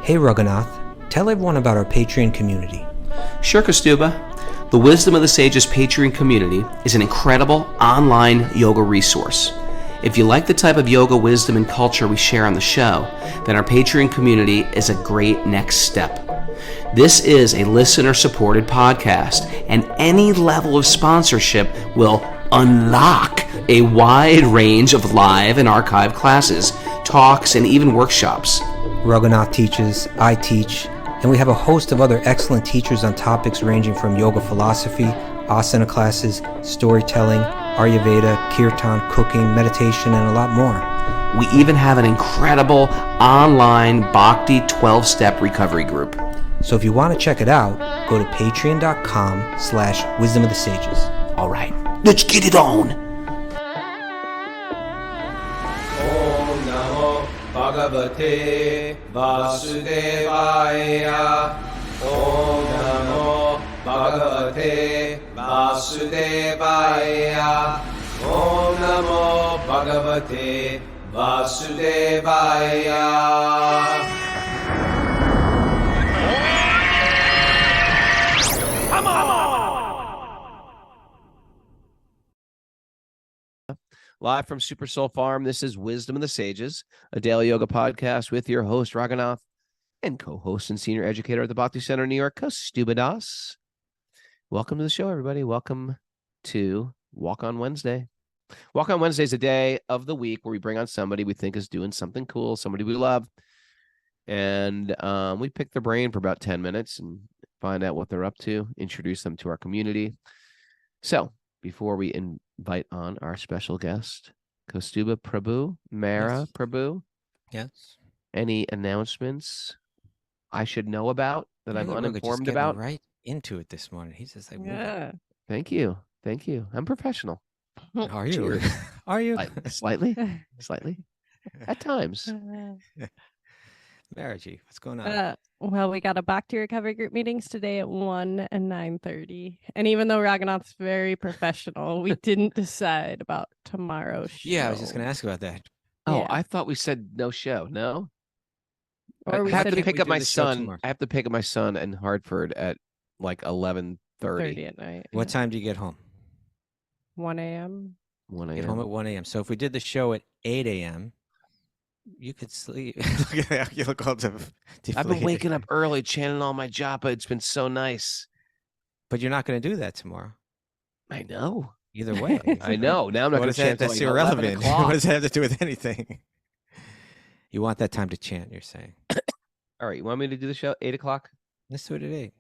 Hey Raghunath, tell everyone about our Patreon community. Sure, Kostuba. The Wisdom of the Sages Patreon community is an incredible online yoga resource. If you like the type of yoga wisdom and culture we share on the show, then our Patreon community is a great next step. This is a listener-supported podcast, and any level of sponsorship will unlock a wide range of live and archived classes, talks, and even workshops. Raghunath teaches, I teach, and we have a host of other excellent teachers on topics ranging from yoga philosophy, asana classes, storytelling, Ayurveda, kirtan, cooking, meditation, and a lot more. We even have an incredible online Bhakti 12-step recovery group. So if you want to check it out, go to patreon.com/wisdom of the sages. All right, let's get it on. Bhagavate Vasudevaya. Om Namo Bhagavate Vasudevaya. Om Namo Bhagavate Vasudevaya. Come on! Live from Super Soul Farm, this is Wisdom of the Sages, a daily yoga podcast with your host, Raghunath, and co-host and senior educator at the Bhakti Center in New York, Kostuba Das. Welcome to the show, everybody. Welcome to Walk on Wednesday. Walk on Wednesday is a day of the week where we bring on somebody we think is doing something cool, somebody we love, and we pick their brain for about 10 minutes and find out what they're up to, introduce them to our community. So, before we invite on our special guest, Kostuba Prabhu, Mara Yes. Prabhu. Yes. Any announcements I should know about that I'm uninformed about? Right into it this morning. He's just like, Yeah. Thank you. Thank you. I'm professional. Are you? Cheers. Are you? Slightly. At times. Marriage, what's going on? Well, we got a Bhakti recovery group meetings today at 1 and 9:30. And even though Raghunath's very professional, we didn't decide about tomorrow's show. Yeah, I was just going to ask about that. Oh, Yeah. I thought we said no show. No? Or we I have said to pick we up do my the show son. tomorrow. I have to pick up my son in Hartford at like 11:30. 30 at night. What time do you get home? 1 a.m. 1 Get home a.m. at 1 a.m. So if we did the show at 8 a.m., you could sleep. Look at that. You look all I've been deflated. waking up early, channeling all my japa. It's been so nice. But you're not going to do that tomorrow. I know. Either way. I know. Now I'm not What going does to that, chant till that's like 11 irrelevant. o'clock. What does that have to do with anything? You want that time to chant, you're saying. All right, you want me to do the show 8 o'clock? Let's do it at 8.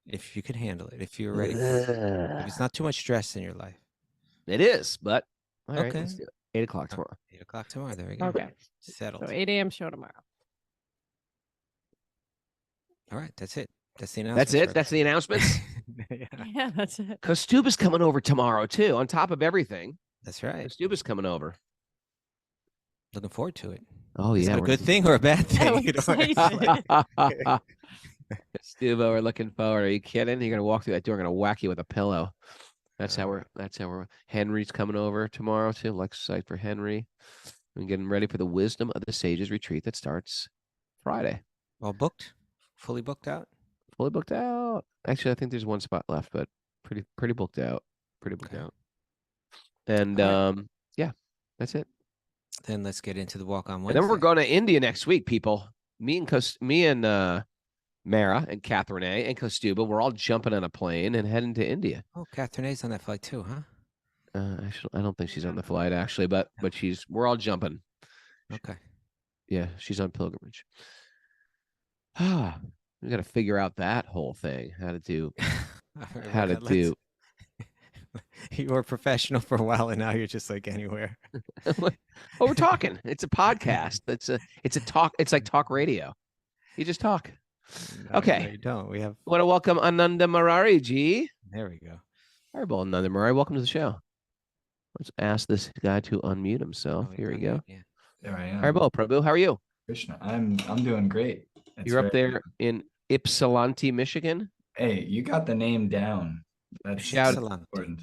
If you can handle it, if you're ready. If it's not too much stress in your life. It is, but all right, Okay. let's do it. 8 o'clock tomorrow. 8 o'clock tomorrow. There we go. Okay. Settled. So 8 a.m. show tomorrow. All right, that's it. That's the That's announcement. it. That's the announcements. Yeah, Yeah, that's it. Kostuba's coming over tomorrow too. On top of everything, that's right. Kostuba's coming over. Looking forward to it. Oh Is yeah, it a good thing or a bad Yeah, thing? we're You know? excited. Kostuba, we're looking forward. Are you kidding? You're gonna walk through that door. I'm gonna whack you with a pillow. That's how we're. Henry's coming over tomorrow too. Let's excited for Henry. We're getting ready for the Wisdom of the Sages retreat that starts Friday. All booked? Fully booked out? Fully booked out. Actually, I think there's one spot left, but pretty booked out. Pretty booked Okay. out. And All yeah, that's it. Then let's get into the walk on And Wednesday. then we're going to India next week, people. Me and Mara and Catherine A and Kostuba, we're all jumping on a plane and heading to India. Oh, Catherine A's on that flight too, huh? I don't think she's on the flight actually, but we're all jumping. Okay. Yeah, she's on pilgrimage. Ah, we got to figure out that whole thing. How to do. You were professional for a while, and now you're just like anywhere. Well, we're talking. It's a podcast. It's a talk. It's like talk radio. You just talk. No, Okay. no, you don't. We have. Want to welcome Ananda Murari ji. There we go. All right, Ananda Murari, welcome to the show. Let's ask this guy to unmute himself. Oh, Here we done go. that, Yeah. There I am. Haribo, Prabhu, how are you? Krishna, I'm doing great. It's You're up very- there in Ypsilanti, Michigan. Hey, you got the name down. That's Shout- important.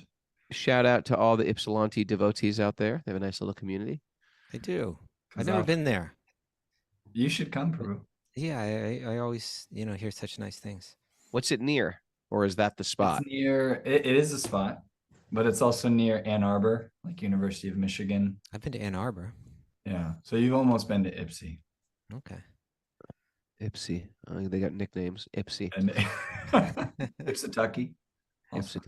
Shout out to all the Ypsilanti devotees out there. They have a nice little community. They do. I've 'Cause never I'll- been there. You should come, Peru. Yeah, I always, hear such nice things. What's it near? Or is that the spot? It's near. It is a spot, but it's also near Ann Arbor, like University of Michigan. I've been to Ann Arbor. Yeah. So you've almost been to Ipsy. Okay. Ipsy. They got nicknames. Ipsy. And Ipsitucky. Also.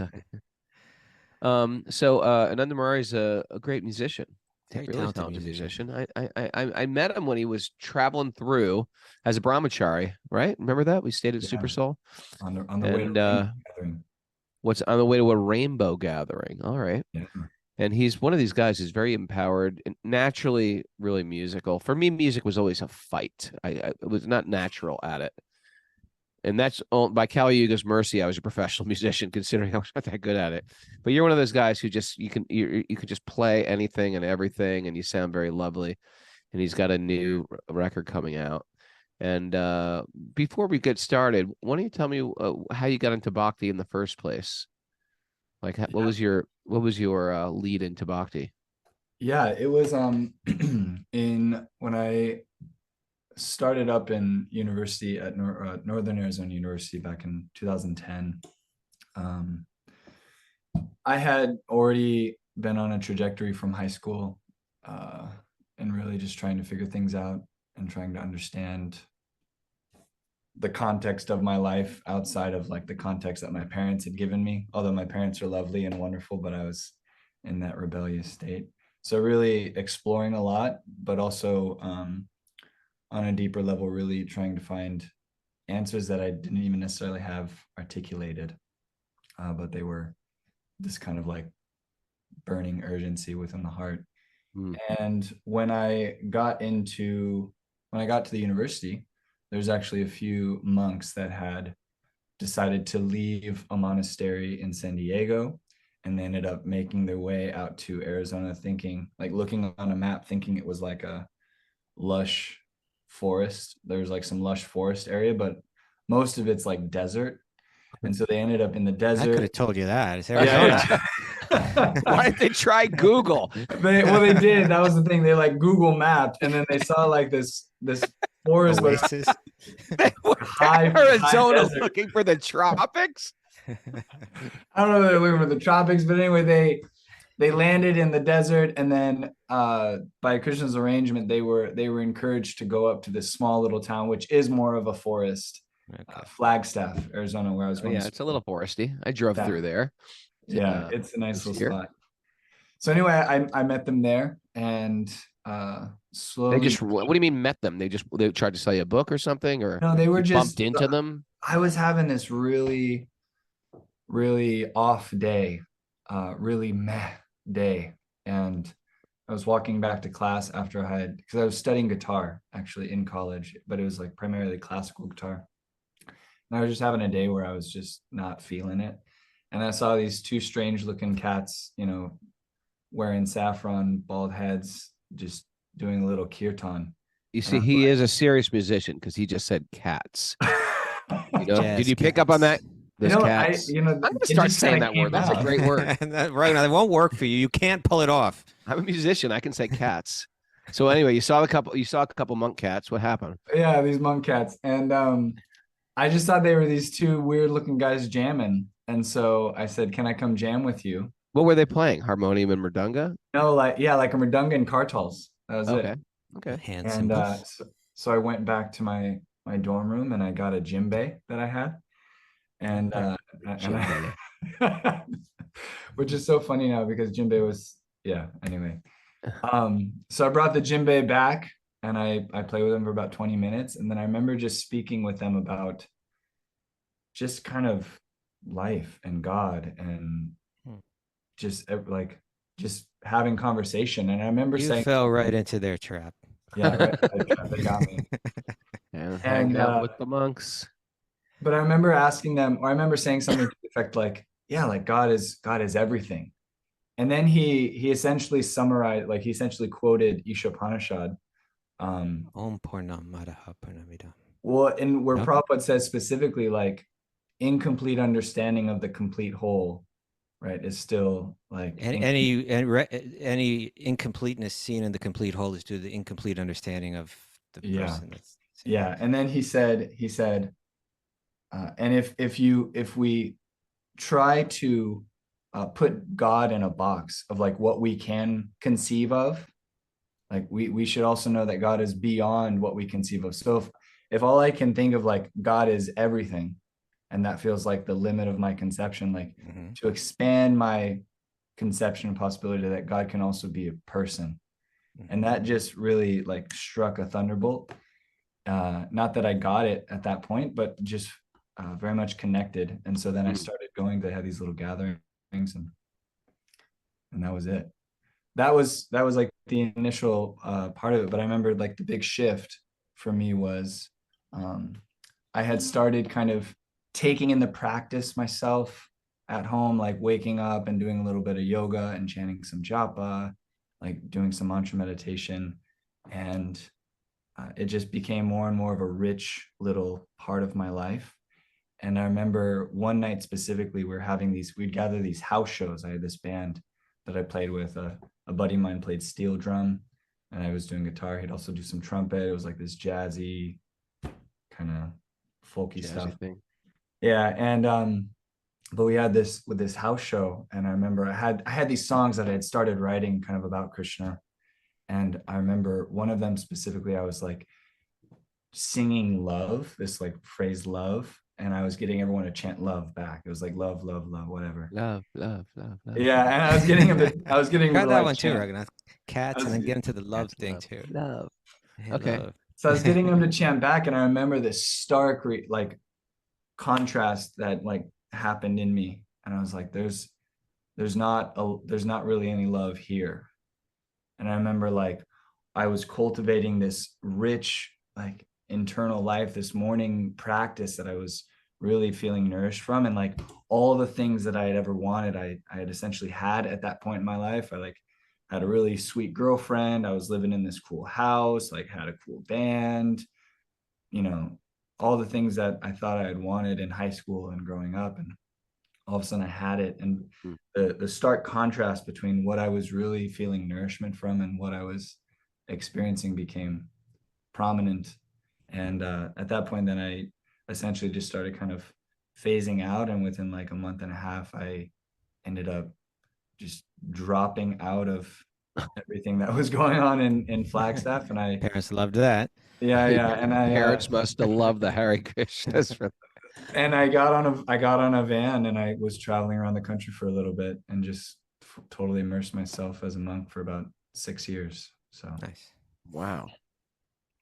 Ipsy. So Ananda Murray is a great musician. Very Really talented musician. I met him when he was traveling through as a brahmachari, right? Remember that? We stayed at Yeah. Super Soul. On the way to Rainbow Gathering. What's on the way to a rainbow gathering? All right. Yeah. And he's one of these guys who's very empowered and naturally really musical. For me, music was always a fight. I was not natural at it. And that's by Kali Yuga's mercy. I was a professional musician, considering I was not that good at it. But you're one of those guys who just you can just play anything and everything, and you sound very lovely. And he's got a new record coming out. And before we get started, why don't you tell me how you got into Bhakti in the first place? Like, what was your lead into Bhakti? Yeah, it was in when I started up in university at Northern Arizona University back in 2010. I had already been on a trajectory from high school and really just trying to figure things out and trying to understand the context of my life outside of like the context that my parents had given me. Although my parents are lovely and wonderful, but I was in that rebellious state. So really exploring a lot, but also on a deeper level, really trying to find answers that I didn't even necessarily have articulated, but they were this kind of like burning urgency within the heart. And when I got to the university, there's actually a few monks that had decided to leave a monastery in San Diego, and they ended up making their way out to Arizona, looking on a map, thinking it was like a lush forest. There's like some lush forest area, but most of it's like desert. And so they ended up in the I desert. could have told you that. It's Arizona. Yeah. Why didn't they try Google? They did. That was the thing. They like Google mapped, and then they saw like this forest was Oasis. They were high Arizona desert. looking for the tropics. I don't know if they're looking for the tropics, but anyway, they landed in the desert, and then by Krishna's arrangement, they were encouraged to go up to this small little town, which is more of a forest, Okay. Flagstaff, Arizona, where I was going. Yeah, it's a little foresty. I drove through there. Yeah, it's a nice little here. spot. So anyway, I met them there, and slowly. They just, what do you mean met them? They tried to sell you a book or something, or No, they were you just bumped into them? I was having this really, really off day, really meh day. And I was walking back to class after because I was studying guitar actually in college, but it was like primarily classical guitar. And I was just having a day where I was just not feeling it. And I saw these two strange looking cats, wearing saffron bald heads, just doing a little kirtan. You see, he is a serious musician because he just said cats. Yes, Did you pick up on that? Those cats. I'm gonna start saying that word. That's a great word. Right now, it won't work for you. You can't pull it off. I'm a musician. I can say cats. So anyway, you saw a couple monk cats. What happened? Yeah, these monk cats. And I just thought they were these two weird looking guys jamming. And so I said, can I come jam with you? What were they playing? Harmonium and mridanga? No, like a mridanga and kartals. That was it. Okay. Handsome. And so I went back to my dorm room and I got a djembe that I had. And, which is so funny now because djembe was, anyway. So I brought the djembe back and I played with them for about 20 minutes. And then I remember just speaking with them about just kind of life and God and just having conversation. And I remember You fell right into their trap. Yeah, right, they got me. And hang out with the monks. But I remember asking them, or I remember saying something to the effect like, God is everything. And then he essentially summarized, like he essentially quoted Ishopanishad. Om Purnam Madaha Purnamidam. Well, and where Yep. Prabhupada says specifically like incomplete understanding of the complete whole, right, is still like Any incompleteness seen in the complete whole is due to the incomplete understanding of the Yeah. person that's Yeah. And then he said, and if we try to put God in a box of like what we can conceive of, like we should also know that God is beyond what we conceive of. So if all I can think of like God is everything, and that feels like the limit of my conception, like to expand my conception and possibility that God can also be a person. And that just really like struck a thunderbolt. Not that I got it at that point, but just very much connected. And so then I started going to have these little gatherings, and that was it. That was like the initial part of it. But I remember like the big shift for me was I had started kind of taking in the practice myself at home, like waking up and doing a little bit of yoga and chanting some japa, like doing some mantra meditation. And it just became more and more of a rich little part of my life. And I remember one night specifically, we'd gather these house shows. I had this band that I played with. A buddy of mine played steel drum, and I was doing guitar. He'd also do some trumpet. It was like this jazzy kind of folky stuff thing. Yeah. And but we had this with this house show, and I remember I had these songs that I had started writing kind of about Krishna. And I remember one of them specifically, I was like singing love, this like phrase love, and I was getting everyone to chant love back. It was like love, love, love, whatever. Love, love, love, love. Yeah, and I was getting them Try to that like one too, chant. Raghunath. Cats, and then get into the love thing Love, too. love. Hey, Okay. love. So I was getting them to chant back, and I remember this stark like contrast that like happened in me, and I was like, there's not really any love here. And I remember like I was cultivating this rich like internal life, this morning practice that I was really feeling nourished from, and like all the things that I had ever wanted, I had essentially had at that point in my life. I like had a really sweet girlfriend. I was living in this cool house, like had a cool band, all the things that I thought I had wanted in high school and growing up. And all of a sudden I had it. And the stark contrast between what I was really feeling nourishment from and what I was experiencing became prominent. And at that point, then I essentially just started kind of phasing out. And within like a month and a half, I ended up just dropping out of everything that was going on in Flagstaff. And I Parents loved that. yeah. And Parents must have loved the Hare Krishnas for and I got on a van, and I was traveling around the country for a little bit, and just totally immersed myself as a monk for about 6 years. So Nice. wow.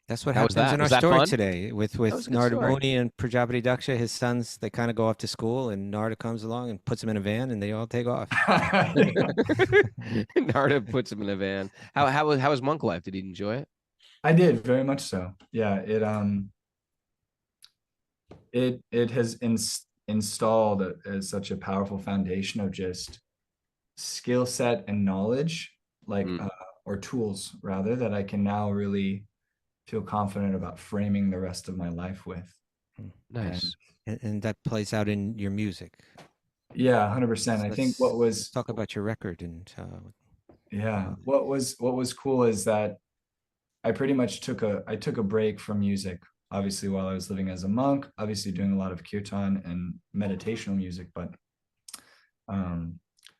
That's what How was happens that? in our Was that story fun? today with That was a good Narada story. Muni and Prajapati Daksha. His sons, they kind of go off to school, and Narada comes along and puts them in a van, and they all take off. Narada puts him in a van. How was monk life? Did he enjoy it? I did, very much so. Yeah, it has installed as such a powerful foundation of just skill set and knowledge, like or tools rather, that I can now really feel confident about framing the rest of my life with. Nice. And that plays out in your music. Yeah, 100%. I think let's talk about your record and yeah, what was cool is that I pretty much took a break from music, obviously, while I was living as a monk, obviously doing a lot of kirtan and meditational music, but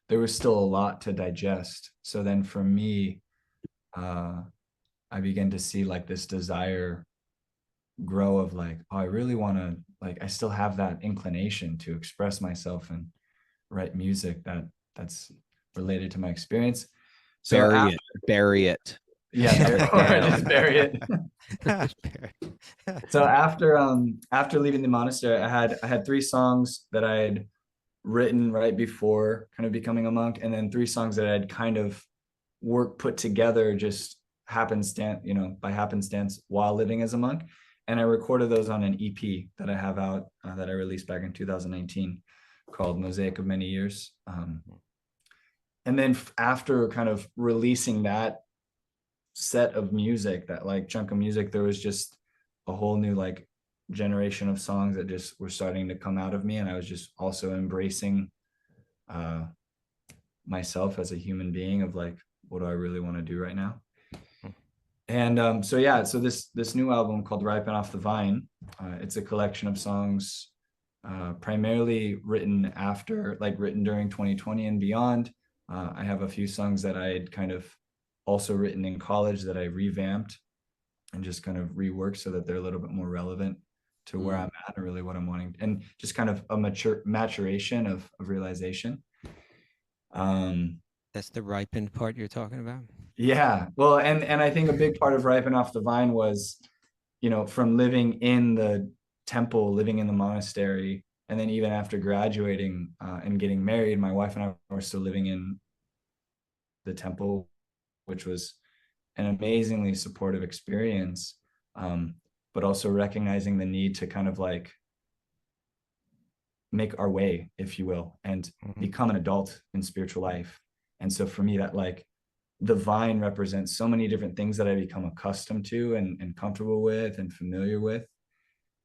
there was still a lot to digest. So then for me, I began to see like this desire grow of like, oh, I really want to, like, I still have that inclination to express myself and write music that's related to my experience. So Bury it. Yeah, just bury it. So after leaving the monastery, I had 3 songs that I had written right before kind of becoming a monk, and then 3 songs that I had kind of put together just happenstance, by happenstance while living as a monk. And I recorded those on an EP that I have out that I released back in 2019 called Mosaic of Many Years. And then after kind of releasing that set of music, that like chunk of music, there was just a whole new like generation of songs that just were starting to come out of me. And I was just also embracing myself as a human being of like, what do I really want to do right now? And so yeah, so this new album called Ripen Off the Vine, it's a collection of songs primarily written during 2020 and beyond. I have a few songs that I had kind of also written in college that I revamped and just kind of reworked so that they're a little bit more relevant to where I'm at and really what I'm wanting, and just kind of a maturation of realization. That's the ripened part you're talking about. Yeah, well, and I think a big part of Ripen Off the Vine was, from living in the temple, living in the monastery, and then even after graduating and getting married, my wife and I were still living in the temple, which was an amazingly supportive experience, but also recognizing the need to kind of like make our way, if you will, and become an adult in spiritual life. And so for me, that like the vine represents so many different things that I become accustomed to and comfortable with and familiar with.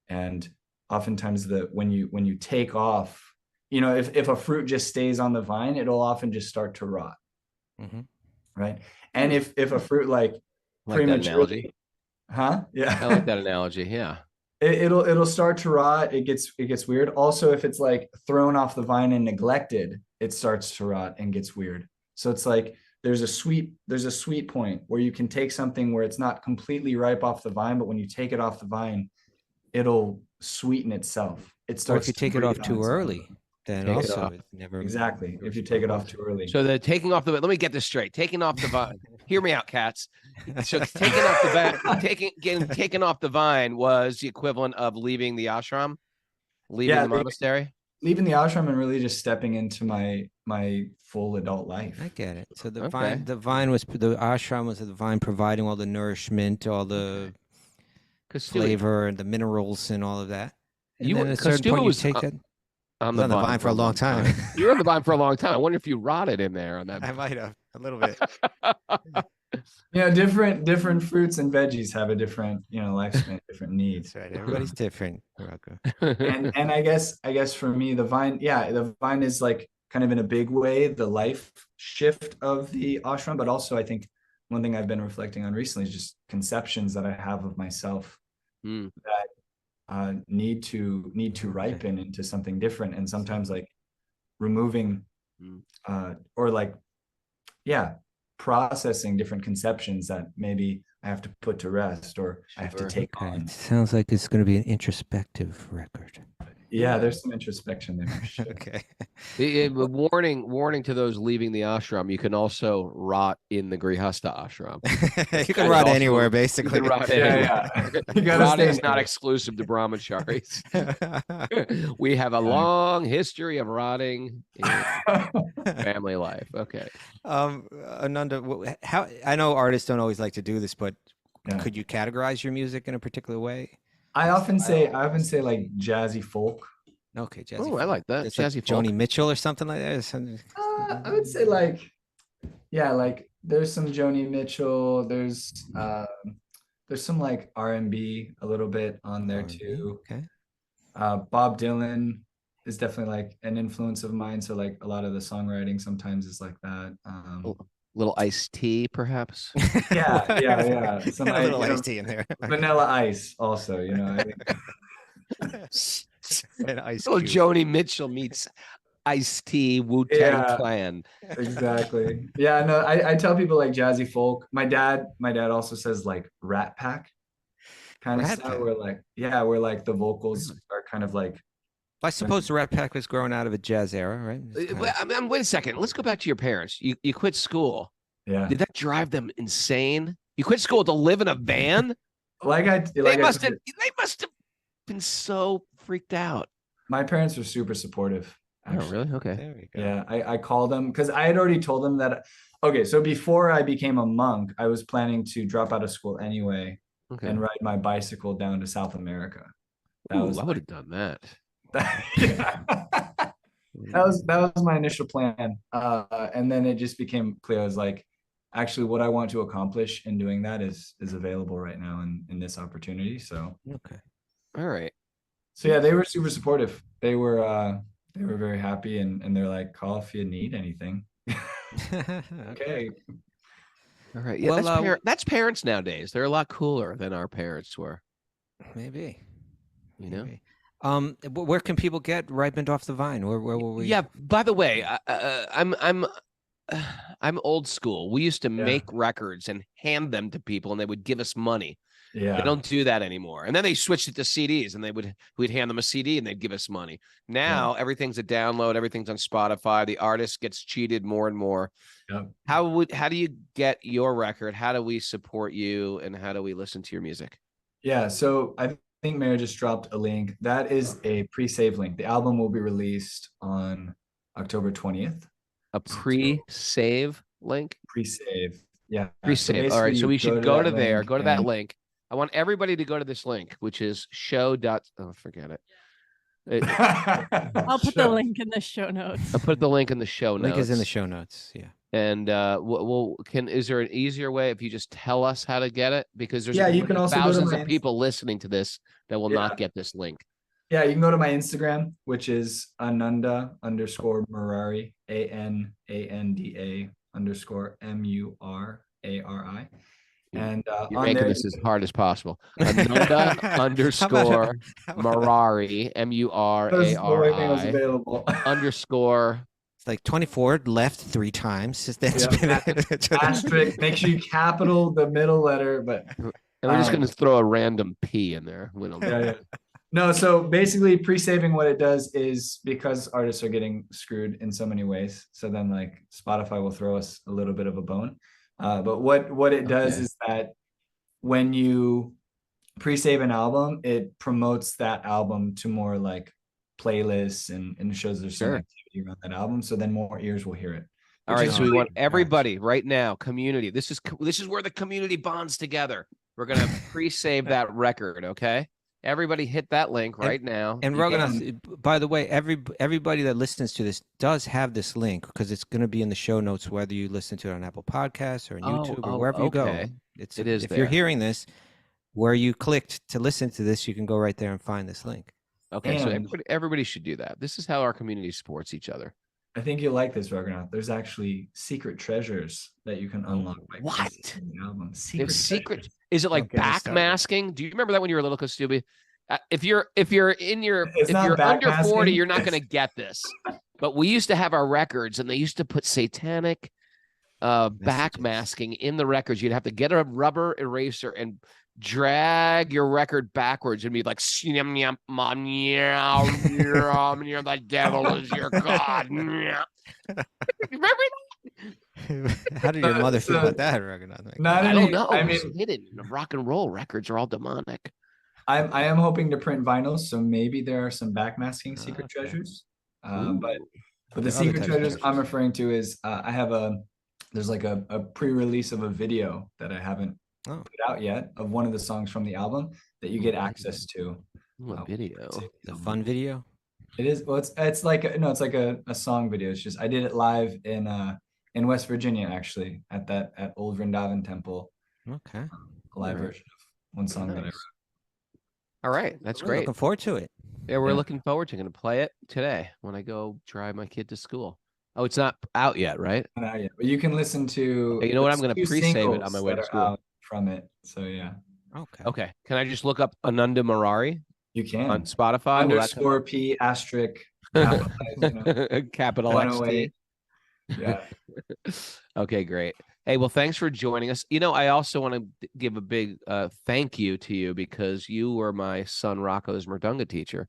And oftentimes when you take off, if a fruit just stays on the vine, it'll often just start to rot. Right. And if a fruit like prematurely, yeah, I like that analogy. Yeah. It'll start to rot. It gets weird. Also, if it's like thrown off the vine and neglected, it starts to rot and gets weird. So it's like there's a sweet point where you can take something where it's not completely ripe off the vine, but when you take it off the vine, it'll sweeten itself. It starts. Or if you take it off too early, then Take it also off. it's never Exactly. If you take it off too early. So the taking off the, let me get this straight. Taking off the vine. Hear me out, cats. So taking off the getting taken off the vine was the equivalent of leaving the ashram, leaving the monastery. Leaving the ashram and really just stepping into my full adult life. I get it. So the ashram was the vine providing all the nourishment, all the flavor and the minerals and all of that. And then at a certain point you take that. On the vine for a long time. You were on the vine for a long time. I wonder if you rotted in there on that. I might have a little bit. Different fruits and veggies have a different, lifespan, different needs. That's right. Everybody's different. and I guess for me, the vine is like kind of in a big way the life shift of the ashram, but also I think one thing I've been reflecting on recently is just conceptions that I have of myself that need to ripen into something different, and sometimes like removing or like processing different conceptions that maybe I have to put to rest or I have to take on. It sounds like it's going to be an introspective record. Yeah, there's some introspection there. Sure. Okay. Warning to those leaving the ashram, you can also rot in the Grihasta ashram. You can rot anywhere, basically. You can rot anywhere. Rotting is not exclusive to brahmacharis. We have a long history of rotting in family life. Okay. Ananda, how I know artists don't always like to do this, but could you categorize your music in a particular way? I often say like jazzy folk. Okay, jazzy. Oh, I like that. It's Jazzy like folk. Joni Mitchell or something like that. I would say like there's some Joni Mitchell. There's some like R&B a little bit on there too. Okay. Bob Dylan is definitely like an influence of mine. So like a lot of the songwriting sometimes is like that. Little iced tea, perhaps. Yeah. Some little iced tea in there. Vanilla Ice, also. I think. An ice little Joni Mitchell meets iced tea, Wu-Tang Clan. Exactly. Yeah. No, I tell people like jazzy folk. My dad also says like Rat Pack kind of stuff. Where like the vocals are kind of like. I suppose the Rat Pack was growing out of a jazz era, right? Wait a second. Let's go back to your parents. You quit school. Yeah. Did that drive them insane? You quit school to live in a van? They must have been so freaked out. My parents were super supportive. Actually. Oh, really? Okay. There we go. Yeah, I called them because I had already told them that. Okay, so before I became a monk, I was planning to drop out of school anyway and ride my bicycle down to South America. I would have done that. That was my initial plan, and then it just became clear. I was like, actually, what I want to accomplish in doing that is available right now in this opportunity. So okay, all right. So yeah, they were super supportive. They were very happy, and they're like, call if you need anything. Okay. All right. Yeah, Well, that's parents nowadays. They're a lot cooler than our parents were. maybe. You know. Maybe. Where can people get Ripened Off the Vine? Where will we? Yeah. By the way, I'm old school. We used to make records and hand them to people, and they would give us money. Yeah. They don't do that anymore. And then they switched it to CDs, and we'd hand them a CD, and they'd give us money. Now everything's a download. Everything's on Spotify. The artist gets cheated more and more. Yep. How do you get your record? How do we support you, and how do we listen to your music? Yeah. So I think Mayor just dropped a link. That is a pre-save link. The album will be released on October 20th. A pre-save link? Pre-save. Yeah. Pre-save. So all right. So we should go to there. Go to that and... link. I want everybody to go to this link, which is forget it. I'll put the link in the show notes. I'll put the link in the show notes. Link is in the show notes. Yeah. And is there an easier way if you just tell us how to get it? Because there's you can also thousands of people listening to this that will not get this link. Yeah, you can go to my Instagram, which is Ananda_Murari, ANANDA_MURARI. And you're making this as hard as possible. Ananda_Murari, MURARI It's like 24 left 3 times. Asterisk. Make sure you capital the middle letter, but and we're just going to throw a random P in there. We don't know. No, so basically pre-saving, what it does is, because artists are getting screwed in so many ways, so then like Spotify will throw us a little bit of a bone. But what it does is that when you pre-save an album, it promotes that album to more like playlists and shows there's some activity around that album, so then more ears will hear it. All right, so we want everybody right now, community. This is where the community bonds together. We're gonna pre-save that record, okay? Everybody hit that link right now. And Raghunath, by the way, everybody that listens to this does have this link, because it's going to be in the show notes, whether you listen to it on Apple Podcasts or on YouTube or wherever you go. If you're hearing this, where you clicked to listen to this, you can go right there and find this link. Okay, so everybody should do that. This is how our community supports each other. I think you'll like this, Raghunath. There's actually secret treasures that you can unlock. What? The album. Secret. Is it like backmasking? Do you remember that when you were little, Kostubi? If you're under 40, you're not going to get this. But we used to have our records, and they used to put satanic backmasking in the records. You'd have to get a rubber eraser and drag your record backwards and be like, the devil is your god. Remember that? How did your mother feel about that, Raghunath? I don't know. I mean, hidden. Rock and roll records are all demonic. I am hoping to print vinyls, so maybe there are some backmasking secret treasures. But the secret treasures I'm referring to is there's like a pre-release of a video that I haven't put out yet of one of the songs from the album that you get access to. What video? The fun video? It is. Well, it's like a song video. It's just I did it live in West Virginia, actually, at Old Vrindavan Temple. Okay. A live version of one song that I wrote. All right, that's great. Looking forward to it. Yeah, we're looking forward to. Going to play it today when I go drive my kid to school. Oh, it's not out yet, right? Not out yet, but you can listen to. Hey, you know what? I'm going to pre-save it on my way to school. From it, so yeah. Okay. Can I just look up Ananda Murari? You can on Spotify. _P asterisk capital XT. Yeah. Okay, great. Hey, well, thanks for joining us. I also want to give a big thank you to you, because you were my son Rocco's Mridanga teacher.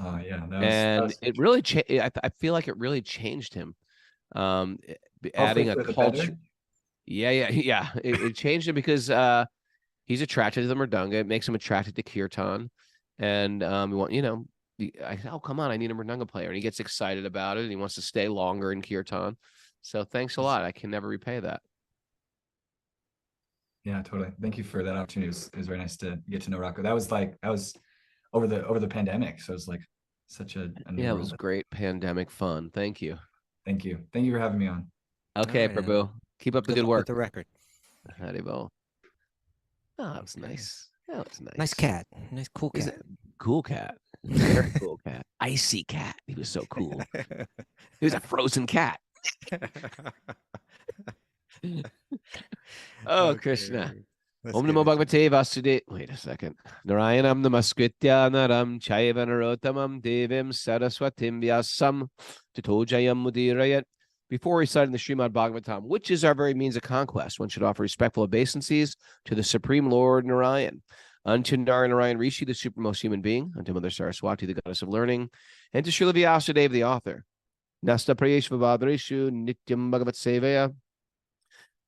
Oh yeah, it really I feel like it really changed him. Adding a culture. Yeah. It changed him because he's attracted to the Mridanga. It makes him attracted to kirtan, and we want oh come on, I need a Mridanga player, and he gets excited about it, and he wants to stay longer in kirtan. So thanks a lot. I can never repay that. Yeah, totally. Thank you for that opportunity. It was very nice to get to know Rocco. That was over the pandemic, so it was like such a it was great pandemic fun. Thank you. Thank you for having me on. Okay, Prabhu. Keep up the good work. With the record. Haribo. Oh, that was nice. That was nice. Nice cat. Nice cool cat. Cool cat. Very cool cat. Icy cat. He was so cool. He was a frozen cat. Oh, Okay, Krishna. let's Om get Namo into it. Bhagavate Vasudevaya. Wait a second. Narayanam Namaskritya Naram Chaiva Narottamam Devim Saraswatim Vyasam Tatojayam Mudirayat. Before reciting the Srimad Bhagavatam, which is our very means of conquest, one should offer respectful obeisances to the Supreme Lord Narayan, unto Narayan Rishi, the supremmost human being, unto Mother Saraswati, the goddess of learning, and to Srila Vyasadeva, the author. Nasta Prayeshva Vadreshu Nityam Bhagavat Sevaya.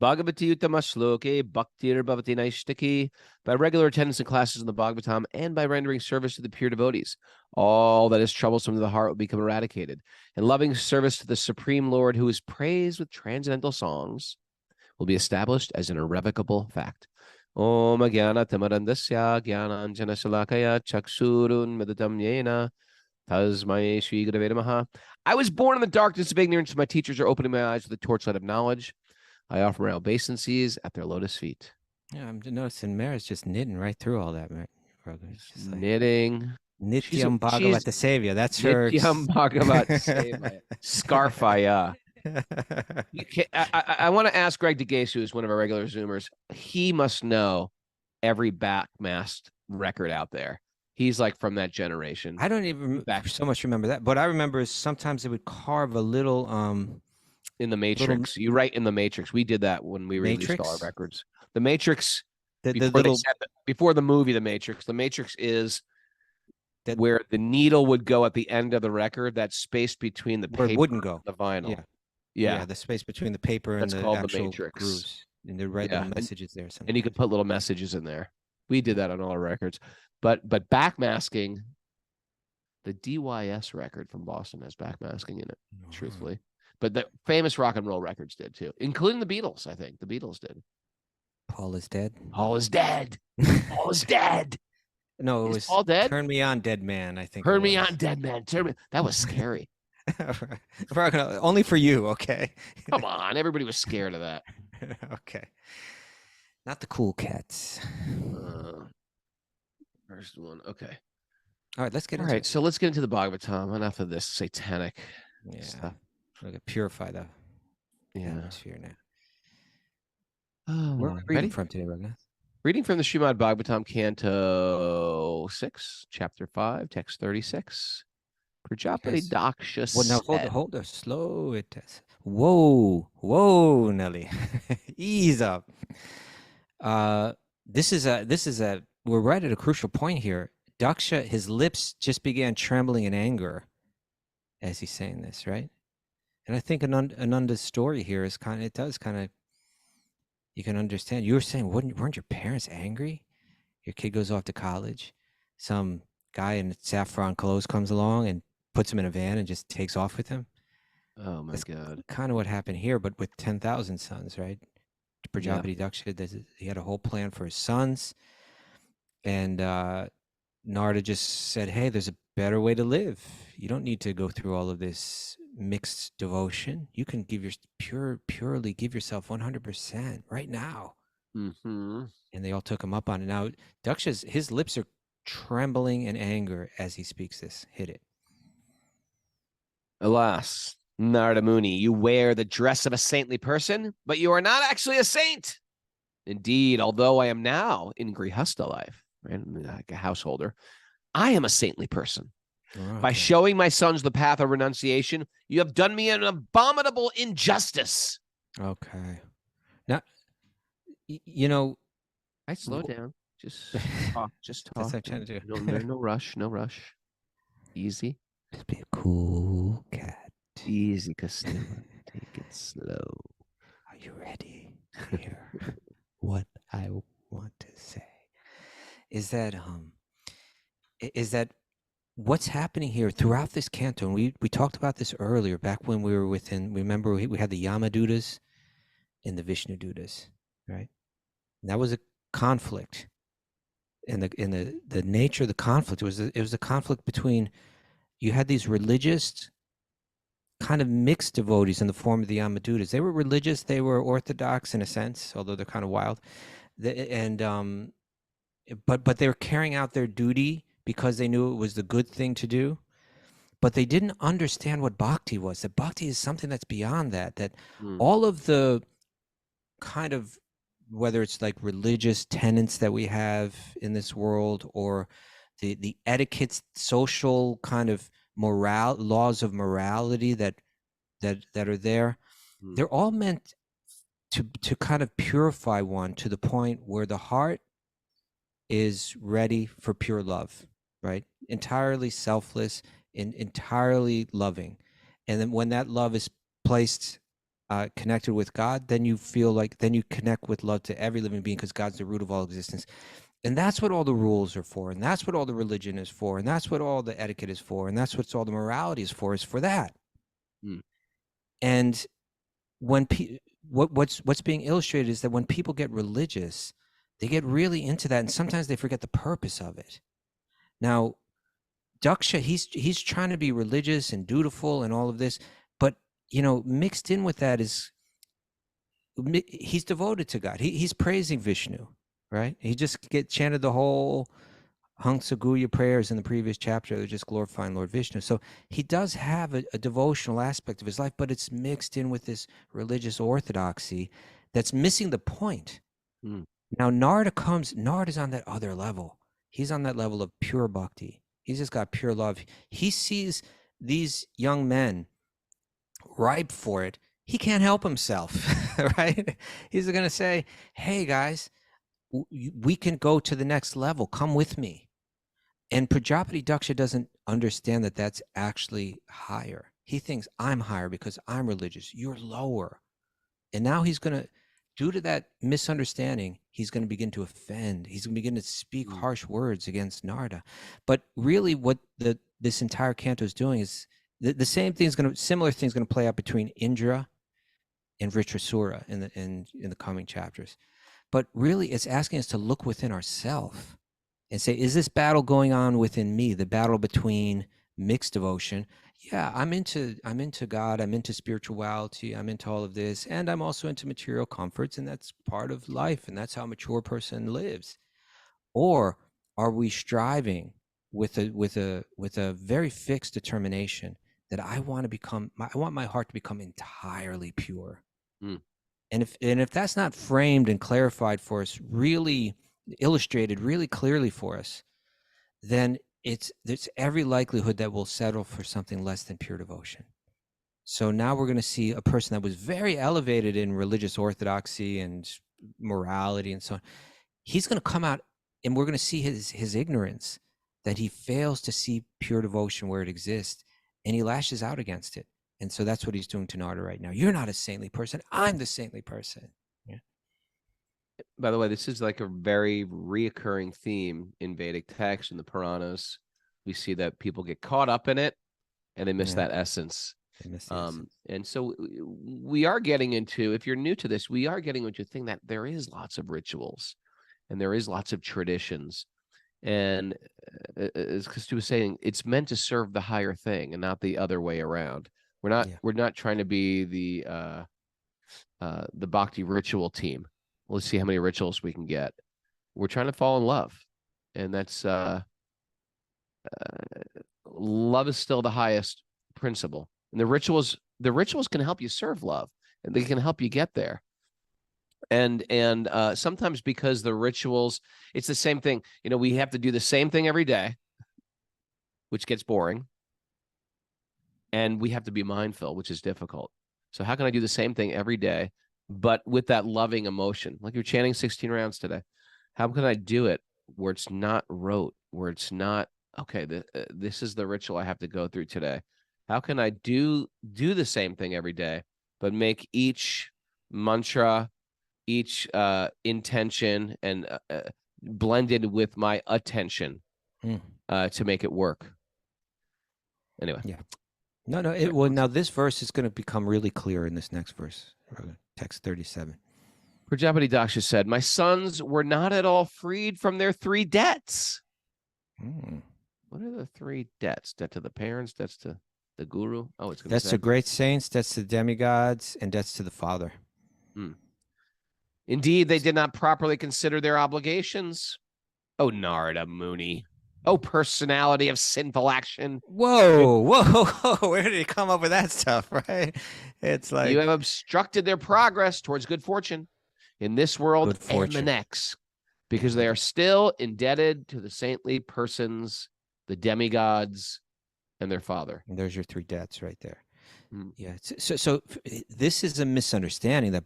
Bhagavati Uttama Shloke Bhaktir Bhavati Naishtaki, by regular attendance in classes in the Bhagavatam and by rendering service to the pure devotees. All that is troublesome to the heart will become eradicated, and loving service to the Supreme Lord, who is praised with transcendental songs, will be established as an irrevocable fact. Om Agyana Tamarandasya Gyana Anjana Shalakaya Chaksurun Meditam Yena Tasmai Shri Gurave Namaha. I was born in the darkness of ignorance. My teachers are opening my eyes with the torchlight of knowledge. I offer my obeisances at their lotus feet. Yeah, I'm noticing Mara's just knitting right through all that, man. Just like Knitting. Nityam Bhagavata Sevya. That's her. Nityam Bhagavat Sevaya. Scarfaya. I want to ask Greg DeGase, who is one of our regular Zoomers. He must know every backmasked record out there. He's like from that generation. I don't even so much remember that, but I remember sometimes they would carve a little in the Matrix. You write in the Matrix. We did that when we released all our records. The Matrix, before the movie The Matrix, The Matrix is where the needle would go at the end of the record, that space between the paper wouldn't go. And the vinyl. Yeah, the space between the paper and the actual Matrix grooves. And they write little messages there. And you could put little messages in there. We did that on all our records. But backmasking, the DYS record from Boston has backmasking in it, truthfully. But the famous rock and roll records did too, including the Beatles. I think the Beatles did. Paul is dead. Paul is dead. Paul is dead. No, it was Paul dead. Turn Me On, Dead Man. I think. Turn Me On, Dead Man. That was scary. Only for you, okay? Come on, everybody was scared of that. Okay. Not the Cool Cats. First one. Okay. All right, let's get into it. So let's get into the Bhagavatam. Enough of this satanic stuff. We're gonna purify the atmosphere now. Where are we reading from today, Raghunath? Reading from the Srimad Bhagavatam, Canto 6, Chapter 5, Text 36. Prajapati Daksha said... Well, now hold it, slow it. Whoa, Nelly, ease up. This is a. We're right at a crucial point here. Daksha, his lips just began trembling in anger as he's saying this, right? And I think Ananda's story here is you can understand. You were saying, weren't your parents angry? Your kid goes off to college. Some guy in saffron clothes comes along and puts him in a van and just takes off with him. Oh my God. Kind of what happened here, but with 10,000 sons, right? Prajapati Daksha, he had a whole plan for his sons. And Narada just said, hey, there's a better way to live. You don't need to go through all of this mixed devotion. You can purely give yourself 100% right now. Mm-hmm. And they all took him up on it. Now, Daksha's, his lips are trembling in anger as he speaks this. Hit it. Alas, Narada Muni, you wear the dress of a saintly person, but you are not actually a saint. Indeed, although I am now in Grihastha life, right, like a householder, I am a saintly person. Okay. By showing my sons the path of renunciation, you have done me an abominable injustice. Okay. Now, I slow down. Just talk. Just talk. That's what I'm trying to do. No rush. No rush. Easy. Just be a cool cat. Easy, Costello. Take it slow. Are you ready to hear what I want to say? Is that what's happening here throughout this canto? And we talked about this earlier, back when we were remember we had the Yamadutas and the Vishnu Dutas, right? And that was a conflict. And the nature of the conflict was a conflict between, you had these religious kind of mixed devotees in the form of the Yamadutas. They were religious, they were orthodox in a sense, although they're kind of wild. But they were carrying out their duty because they knew it was the good thing to do. But they didn't understand what bhakti was. That bhakti is something that's beyond that. That all of the kind of whether it's like religious tenets that we have in this world, or the etiquettes, social kind of laws of morality that are there, they're all meant to kind of purify one to the point where the heart is ready for pure love, right? Entirely selfless and entirely loving. And then when that love is placed, connected with God, then you feel like, then you connect with love to every living being, because God's the root of all existence. And that's what all the rules are for. And that's what all the religion is for. And that's what all the etiquette is for. And that's what all the morality is for that. And when what's being illustrated is that when people get religious, they get really into that, and sometimes they forget the purpose of it. Now, Daksha, he's trying to be religious and dutiful and all of this, but mixed in with that is he's devoted to God. He's praising Vishnu, right? He just chanted the whole Hansaguya prayers in the previous chapter. They're just glorifying Lord Vishnu. So he does have a devotional aspect of his life, but it's mixed in with this religious orthodoxy that's missing the point. Now, Narada's on that other level. He's on that level of pure bhakti. He's just got pure love. He sees these young men ripe for it. He can't help himself, right? He's going to say, hey, guys, we can go to the next level. Come with me. And Prajapati Daksha doesn't understand that that's actually higher. He thinks, I'm higher because I'm religious. You're lower. And now he's going to, due to that misunderstanding, he's going to begin to offend. He's going to begin to speak harsh words against Narada. But really what this entire canto is doing is the same thing is similar thing is going to play out between Indra and Vritrasura in the coming chapters. But really it's asking us to look within ourselves and say, is this battle going on within me? The battle between mixed devotion. Yeah, I'm into God. I'm into spirituality. I'm into all of this. And I'm also into material comforts. And that's part of life. And that's how a mature person lives. Or are we striving with a very fixed determination that I want my heart to become entirely pure. And if that's not framed and clarified for us, really illustrated really clearly for us, then there's every likelihood that we'll settle for something less than pure devotion. So now we're going to see a person that was very elevated in religious orthodoxy and morality and so on. He's going to come out, and we're going to see his ignorance, that he fails to see pure devotion where it exists, and he lashes out against it. And so that's what he's doing to Narada right now. You're not a saintly person. I'm the saintly person. Yeah. By the way, this is like a very reoccurring theme in Vedic texts, in the Puranas. We see that people get caught up in it and they miss that essence. And so we are getting into, if you're new to this, we are getting into a thing that there is lots of rituals and there is lots of traditions. And as Christy was saying, it's meant to serve the higher thing and not the other way around. We're not trying to be the Bhakti ritual team. Let's see how many rituals we can get. We're trying to fall in love, and that's love is still the highest principle. And the rituals can help you serve love, and they can help you get there. And sometimes because the rituals, it's the same thing. We have to do the same thing every day, which gets boring. And we have to be mindful, which is difficult. So how can I do the same thing every day, but with that loving emotion? Like you're chanting 16 rounds today. How can I do it where it's not rote, where it's not, okay, this is the ritual I have to go through today. How can I do the same thing every day, but make each mantra, each intention and blended with my attention to make it work? Anyway. Yeah. No. Now this verse is going to become really clear in this next verse, text 37. Prajapati Daksha said, my sons were not at all freed from their 3 debts. What are the 3 debts? Debt to the parents, debts to the guru. Oh, it's going to debts to great saints, debts to demigods, and debts to the Father. Indeed, they did not properly consider their obligations. Oh, Narada Muni. Oh, personality of sinful action. Whoa. Where did he come up with that stuff, right? It's like, you have obstructed their progress towards good fortune. in this world Good and the fortune. next, because they are still indebted to the saintly persons, the demigods, and their father. And there's your 3 debts right there. Mm. Yeah. So this is a misunderstanding that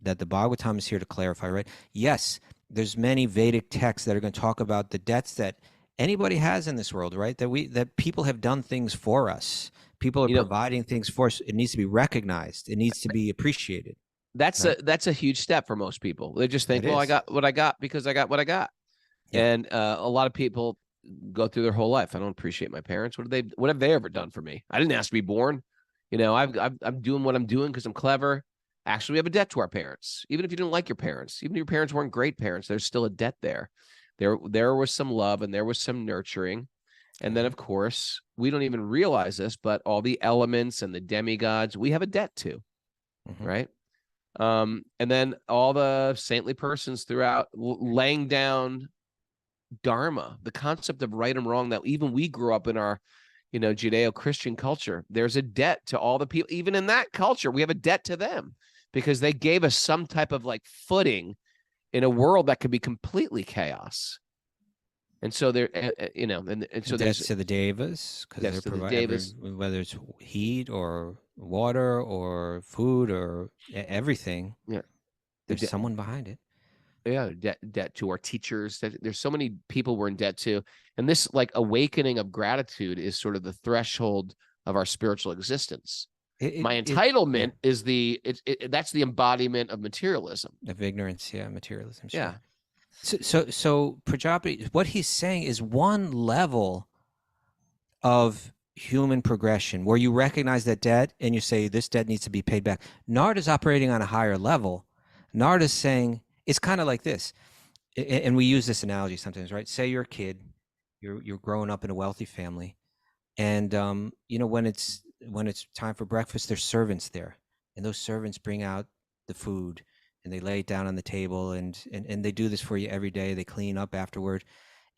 that the Bhagavatam is here to clarify, right? Yes, there's many Vedic texts that are going to talk about the debts that anybody has in this world, right? That people have done things for us. People are You know, providing things for us. It needs to be recognized. It needs to be appreciated. that's Right. that's a huge step for most people. They just think, It well, I is. got what I got because I got what I got. Yeah. And a lot of people go through their whole life. I don't appreciate my parents. What have they ever done for me? I didn't ask to be born. You know, I'm doing what I'm doing because I'm clever. Actually, we have a debt to our parents. Even if you didn't like your parents, even if your parents weren't great parents, there's still a debt there. There was some love and there was some nurturing. And then, of course, we don't even realize this, but all the elements and the demigods, we have a debt to, right? And then all the saintly persons throughout laying down dharma, the concept of right and wrong that even we grew up in our, Judeo-Christian culture. There's a debt to all the people, even in that culture, we have a debt to them because they gave us some type of like footing in a world that could be completely chaos. And so there, and so Debts there's to the devas because debts they're to the providing devas. whether it's heat or water or food or everything. Yeah. There's someone behind it. Yeah, debt to our teachers. There's so many people we're in debt to, and this like awakening of gratitude is sort of the threshold of our spiritual existence. My entitlement is that's the embodiment of materialism, of ignorance. Yeah, materialism. Sure. Yeah. So Prajapati, what he's saying is one level of human progression where you recognize that debt and you say this debt needs to be paid back. Narada's operating on a higher level. Narada's saying it's kind of like this, and we use this analogy sometimes, right? Say you're a kid, you're growing up in a wealthy family, and when it's time for breakfast, there's servants there, and those servants bring out the food and they lay it down on the table, and they do this for you every day. They clean up afterward.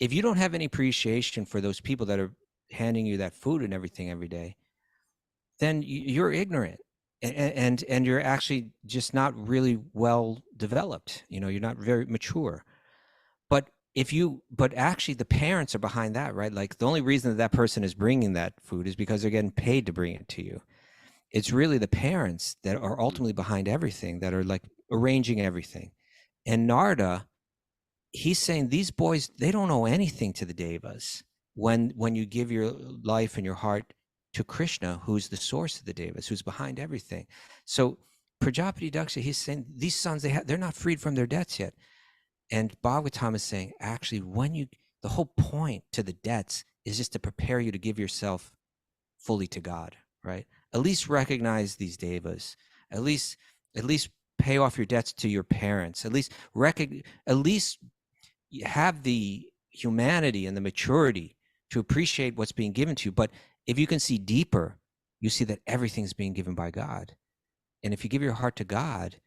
If you don't have any appreciation for those people that are handing you that food and everything every day, then you're ignorant, and you're actually just not really well developed. You're not very mature. But actually the parents are behind that, right? Like the only reason that person is bringing that food is because they're getting paid to bring it to you. It's really the parents that are ultimately behind everything, that are like arranging everything. And Narada, he's saying these boys, they don't owe anything to the devas when you give your life and your heart to Krishna, who's the source of the devas, who's behind everything. So Prajapati Daksha, he's saying these sons, they're not freed from their debts yet. And Bhagavatam is saying, actually, the whole point to the debts is just to prepare you to give yourself fully to God, right? At least recognize these devas. At least pay off your debts to your parents. At least have the humanity and the maturity to appreciate what's being given to you. But if you can see deeper, you see that everything's being given by God. And if you give your heart to God,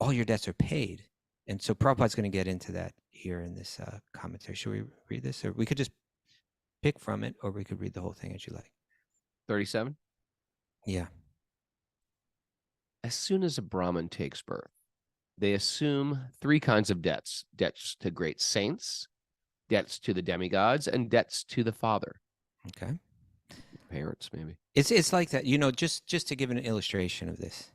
all your debts are paid. And so Prabhupada's going to get into that here in this commentary. Should we read this? Or we could just pick from it, or we could read the whole thing as you like. 37? Yeah. As soon as a Brahmin takes birth, they assume 3 kinds of debts: debts to great saints, debts to the demigods, and debts to the father. Okay. Parents, maybe. It's like that, just to give an illustration of this,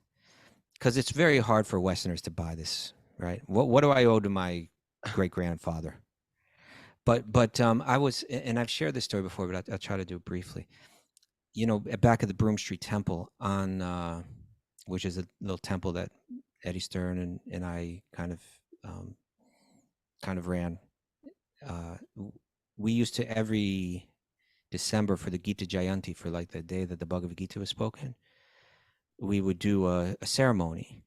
because it's very hard for Westerners to buy this, right? What do I owe to my great-grandfather? But I was, and I've shared this story before, but I'll try to do it briefly. Back at the Broome Street Temple on, which is a little temple that Eddie Stern and I kind of ran. We used to, every December for the Gita Jayanti, for like the day that the Bhagavad Gita was spoken, we would do a ceremony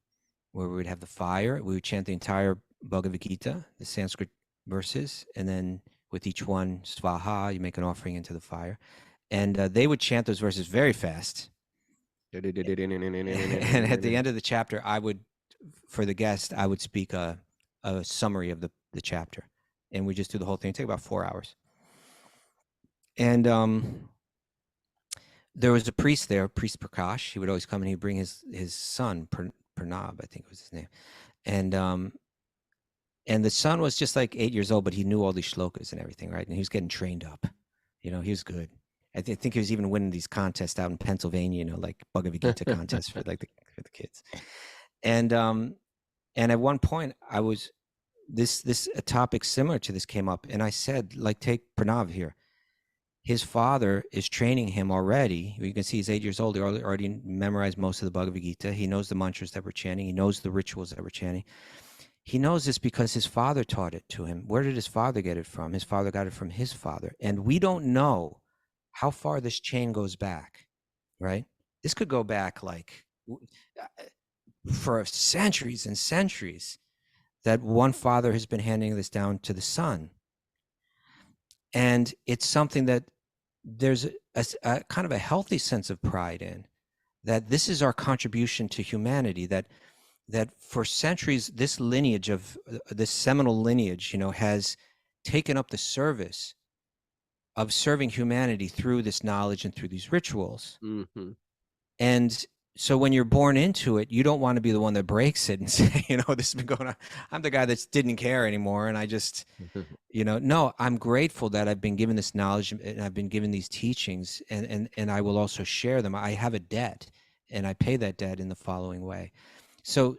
where we would have the fire. We would chant the entire Bhagavad Gita, the Sanskrit verses, and then with each one, Svaha, you make an offering into the fire. And they would chant those verses very fast. And at the end of the chapter, for the guest, I would speak a summary of the chapter. And we just do the whole thing. It'd take about 4 hours. And there was a priest there, Priest Prakash. He would always come and he'd bring his son, Pranab, I think was his name. And And the son was just like 8 years old, but he knew all these shlokas and everything, right? And he was getting trained up. He was good. I think he was even winning these contests out in Pennsylvania, like Bhagavad Gita contests for the kids. And at one point I was a topic similar to this came up, and I said, like, take Pranav here. His father is training him already. You can see he's 8 years old. He already memorized most of the Bhagavad Gita. He knows the mantras that we're chanting. He knows the rituals that we're chanting. He knows this because his father taught it to him. Where did his father get it from? His father got it from his father. And we don't know how far this chain goes back, right? This could go back like for centuries and centuries, that one father has been handing this down to the son. And it's something that there's a kind of a healthy sense of pride in, that this is our contribution to humanity, that for centuries, this lineage of this seminal lineage, has taken up the service of serving humanity through this knowledge and through these rituals. Mm-hmm. And so when you're born into it, you don't want to be the one that breaks it and say, this has been going on. I'm the guy that didn't care anymore. And I just, no, I'm grateful that I've been given this knowledge and I've been given these teachings, and I will also share them. I have a debt, and I pay that debt in the following way. So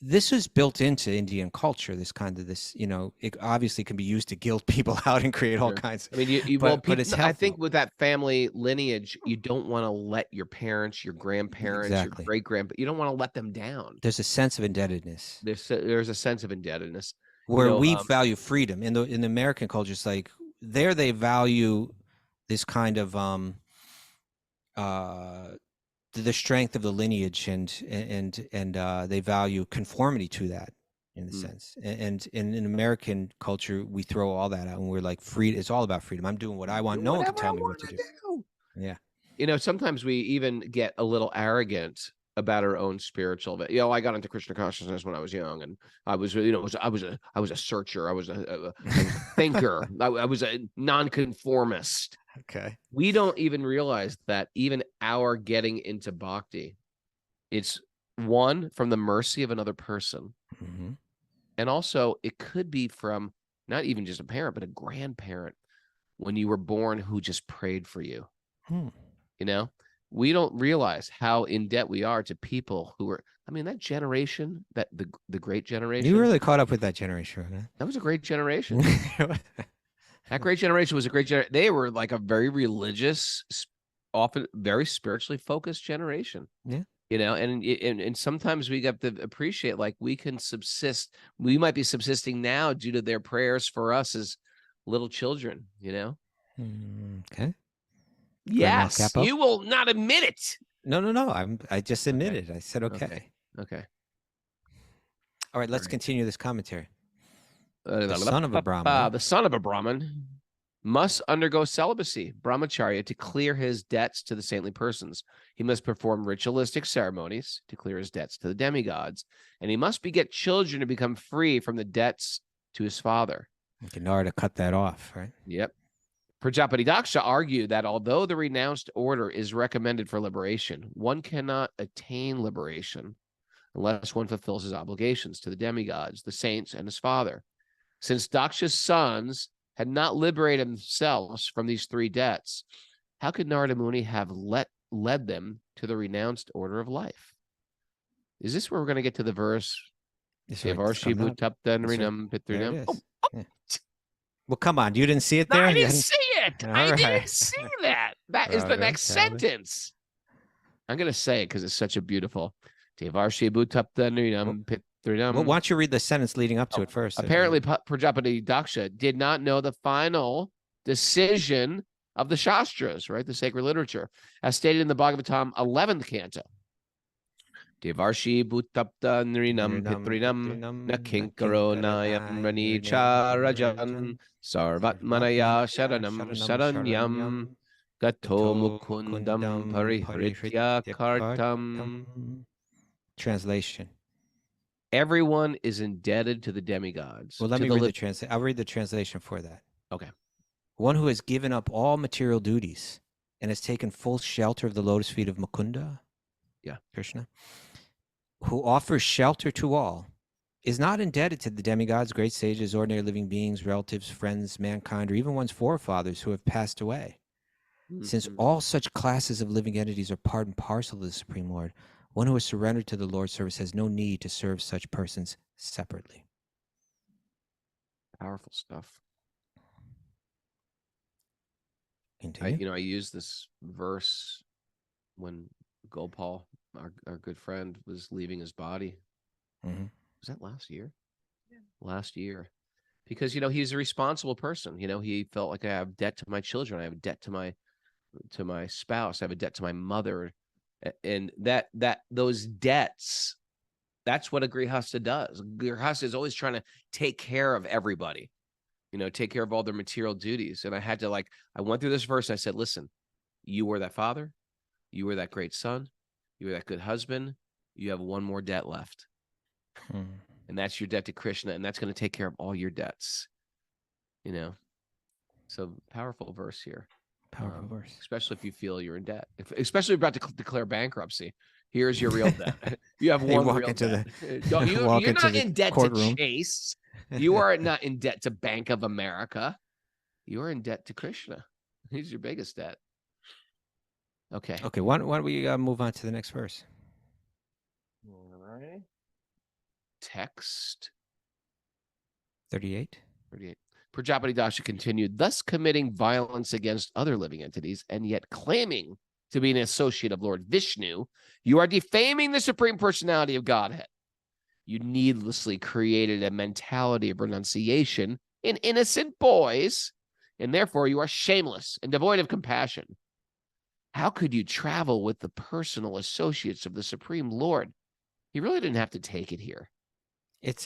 this is built into Indian culture, this kind of it obviously can be used to guilt people out and create all kinds. I mean, but it's helpful. I think with that family lineage, you don't want to let your parents, your grandparents, your great-grandparents, you don't want to let them down. There's a sense of indebtedness. There's a sense of indebtedness. Where we value freedom. In the American culture, it's like there they value this kind of the strength of the lineage, and they value conformity to that, in a sense. And in American culture, we throw all that out, and we're like, free. It's all about freedom. I'm doing what I want. No one can tell me what to do. Yeah. Sometimes we even get a little arrogant about our own spiritual. I got into Krishna consciousness when I was young, and I was, I was a searcher. I was a thinker. I was a nonconformist. Okay. We don't even realize that even our getting into bhakti, it's one, from the mercy of another person. Mm-hmm. And also it could be from not even just a parent, but a grandparent when you were born who just prayed for you. We don't realize how in debt we are to people who were, that generation, that the great generation. You really caught up with that generation, right? That was a great generation. That great generation was a great generation. They were like a very religious, often very spiritually focused generation. Yeah. And sometimes we have to appreciate, like, we can subsist. We might be subsisting now due to their prayers for us as little children, Okay. Yes, you will not admit it. No. I just admitted. I said okay. Okay. All right, let's continue this commentary. The son of a Brahmin. The son of a Brahmin must undergo celibacy, brahmacharya, to clear his debts to the saintly persons. He must perform ritualistic ceremonies to clear his debts to the demigods, and he must beget children to become free from the debts to his father. In order to cut that off, right? Yep. Prajapati Daksha argued that although the renounced order is recommended for liberation, one cannot attain liberation unless one fulfills his obligations to the demigods, the saints, and his father. Since Daksha's sons had not liberated themselves from these three debts, how could Narada Muni have led them to the renounced order of life? Is this where we're going to get to the verse? Well, come on. You didn't see it there? No, I didn't see it. Didn't see that. That is the next sentence. I'm going to say it because it's such a beautiful. Well, why don't you read the sentence leading up to it first? Apparently, Prajapati Daksha did not know the final decision of the Shastras, right? The sacred literature, as stated in the Bhagavatam 11th canto. Devarshi bhutapta nrinam pitrinam nakinkaro nayam ranicha rajan sarvatmanaya sharanam saranyam gato mukundam parihritya kartam. Translation. Everyone is indebted to the demigods. Well, let me read the translation. I'll read the translation for that. Okay. One who has given up all material duties and has taken full shelter of the lotus feet of Mukunda, Krishna, who offers shelter to all, is not indebted to the demigods, great sages, ordinary living beings, relatives, friends, mankind, or even one's forefathers who have passed away. Since Mhm. all such classes of living entities are part and parcel of the Supreme Lord, one who is surrendered to the Lord's service has no need to serve such persons separately. Powerful stuff. Continue. I used this verse when Gopal, our good friend, was leaving his body. Mhm. Was that last year? Last year. Because he's a responsible person. He felt like I have debt to my children. I have a debt to my spouse. I have a debt to my mother. And that those debts, that's what a grihasta does. Grihasta is always trying to take care of everybody, take care of all their material duties. And I had to I went through this verse and I said, listen, you were that father, you were that great son, you were that good husband, you have one more debt left. Hmm. And that's your debt to Krishna, and that's going to take care of all your debts. So powerful verse here. Powerful verse. Especially if you feel you're in debt. Especially if you're about to declare bankruptcy. Here's your real debt. You have You one walk real into debt. walk You're into not the in debt courtroom. to Chase. You are not in debt to Bank of America. You are in debt to Krishna. He's your biggest debt. Okay. Okay, why don't we move on to the next verse? All right. Text 38. 38. Prajapati Daksha continued, thus committing violence against other living entities and yet claiming to be an associate of Lord Vishnu, you are defaming the Supreme Personality of Godhead. You needlessly created a mentality of renunciation in innocent boys, and therefore you are shameless and devoid of compassion. How could you travel with the personal associates of the Supreme Lord? He really didn't have to take it here. It's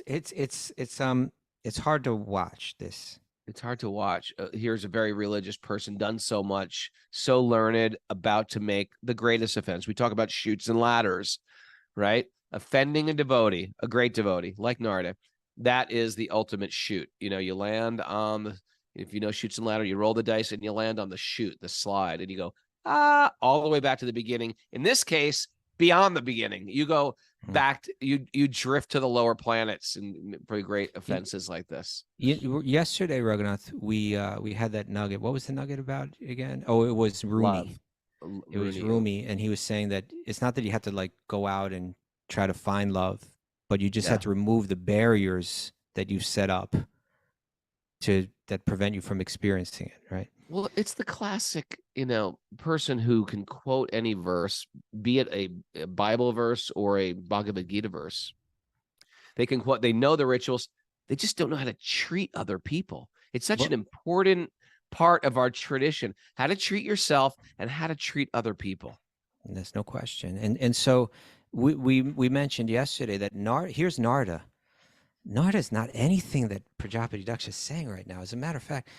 hard to watch this. It's hard to watch. Here's a very religious person, done so much, so learned, about to make the greatest offense. We talk about chutes and ladders, right? Offending a devotee, a great devotee like Narada. That is the ultimate chute. You land on, if you know chutes and ladder, you roll the dice and you land on the chute, the slide, and you go, all the way back to the beginning. In this case, beyond the beginning. You go back to, you drift to the lower planets and pretty great offenses like this. Yesterday, Raghunath, we had that nugget. What was the nugget about again? Oh, it was Rumi. Love. It was Rumi, and he was saying that it's not that you have to go out and try to find love, but you just have to remove the barriers that you've set up that prevent you from experiencing it, right? Well, it's the classic, person who can quote any verse, be it a Bible verse or a Bhagavad Gita verse. They can quote, they know the rituals. They just don't know how to treat other people. It's such an important part of our tradition, how to treat yourself and how to treat other people. There's no question. And so we mentioned yesterday that here's Narada. Narada is not anything that Prajapati Daksha is saying right now. As a matter of fact,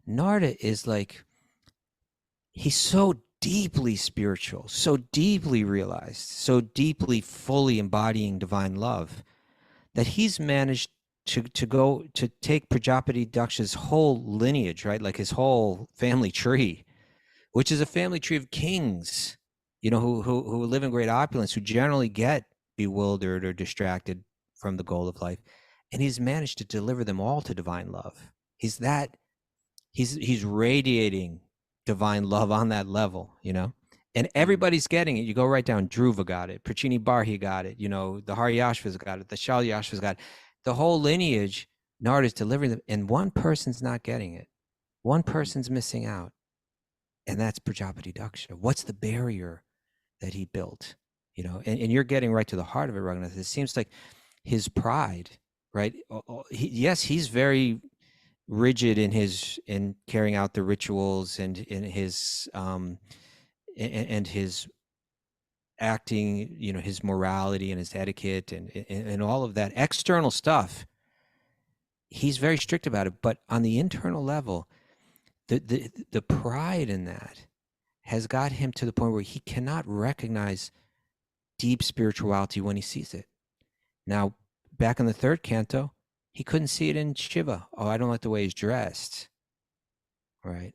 Narada is he's so deeply spiritual, so deeply realized, so deeply fully embodying divine love that he's managed to take Prajapati Daksha's whole lineage, right? Like his whole family tree, which is a family tree of kings, who live in great opulence, who generally get bewildered or distracted from the goal of life. And he's managed to deliver them all to divine love. He's radiating divine love on that level, and everybody's getting it. You go right down, Dhruva got it, Prachini Barhi got it, the Haryashvas got it, the Shalyashvas got it. The whole lineage, Narada's delivering them, and one person's not getting it. One person's missing out, and that's Prajapati Daksha. What's the barrier that he built? And you're getting right to the heart of it, Raghunath. It seems like his pride, right? He's very rigid in carrying out the rituals and in his and his acting, his morality and his etiquette and all of that external stuff. He's very strict about it, but on the internal level, the pride in that has got him to the point where he cannot recognize deep spirituality when he sees it. Now, back in the third canto, he couldn't see it in Shiva. Oh, I don't like the way he's dressed. Right?